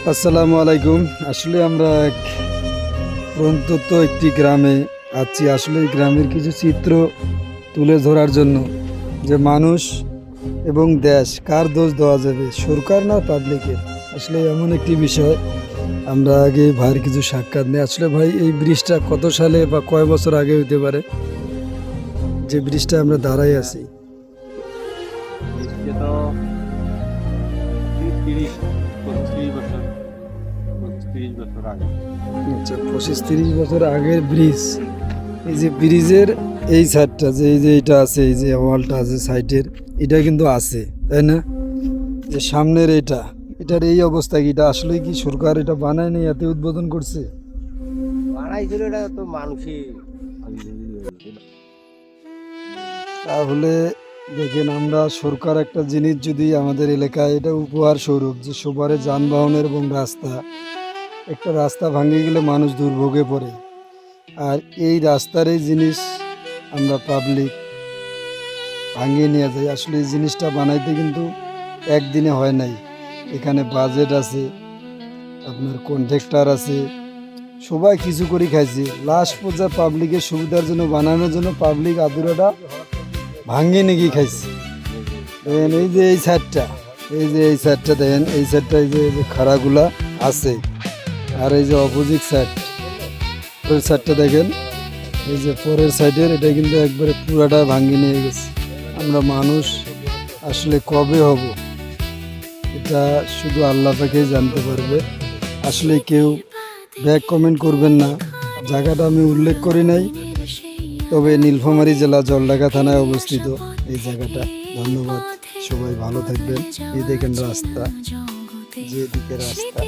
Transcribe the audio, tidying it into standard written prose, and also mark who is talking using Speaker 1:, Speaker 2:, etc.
Speaker 1: আসসালামু আলাইকুম। আসলে আমরা এক প্রত্যন্ত একটি গ্রামে আছি। আসলে এই গ্রামের কিছু চিত্র তুলে ধরার জন্য, যে মানুষ এবং দেশ কার দোষ দেওয়া যাবে, সরকার না পাবলিকের। আসলে এমন একটি বিষয়, আমরা আগে ভাইয়ের কিছু সাক্ষাৎ নেই। আসলে ভাই, এই ব্রিজটা কত সালে বা কয় বছর আগে হইতে পারে, যে ব্রিজটা আমরা দাঁড়াই আছি?
Speaker 2: আজকে তো 30-35 বছর, 30 বছর আগে।
Speaker 1: আচ্ছা, 25-30 বছর আগের ব্রিজ। এই যে ব্রিজের এই সাইডটা, যে এই যে এটা আছে, এই যে ওয়ালটা আছে সাইডের, এটা কিন্তু আছে, তাই না? যে সামনের এটার এই অবস্থা কি? এটা আসলে কি সরকার এটা বানায় নাই, এতে উদ্বোধন করছে?
Speaker 2: বানাইছিল, এটা তো মানুষই
Speaker 1: তাহলে দেখেন, আমরা সরকার একটা জিনিস যদি আমাদের এলাকায় এটা উপহার স্বরূপ, যে সবার যানবাহনের এবং একটা রাস্তা ভাঙে গেলে মানুষ দুর্ভোগে পড়ে, আর এই রাস্তার এই জিনিস আমরা পাবলিক ভাঙিয়ে নিয়ে যায়। আসলে এই জিনিসটা বানাইতে কিন্তু একদিনে হয় নাই। এখানে বাজেট আছে, আপনার কন্ট্রাক্টর আছে, সবাই কিছু করে খাইছে। লাস্ট পর্যায়ে পাবলিকের সুবিধার জন্য, বানানোর জন্য পাবলিক আদুরাটা ভাঙিয়ে নিয়ে খাইছে। দেখেন এই যে এই সাইডটা, এই সাইডটা দেখেন, এই সাইডটা এই যে খাড়াগুলা আছে, আর এই যে অপোজিট সাইড, পরের সাইডটা দেখেন, এই যে পরের সাইডের এটা কিন্তু একবারে পুরাটা ভাঙিয়ে নিয়ে গেছে। আমরা মানুষ আসলে কবে হব, এটা শুধু আল্লাহ পাকেই জানতে পারবে। আসলে কেউ ব্যাক কমেন্ট করবেন না। জায়গাটা আমি উল্লেখ করি নাই, তবে নীলফামারী জেলা জলঢাকা থানায় অবস্থিত এই জায়গাটা। ধন্যবাদ, সবাই ভালো থাকবেন। এই দেখেন রাস্তা, যেদিকে রাস্তা।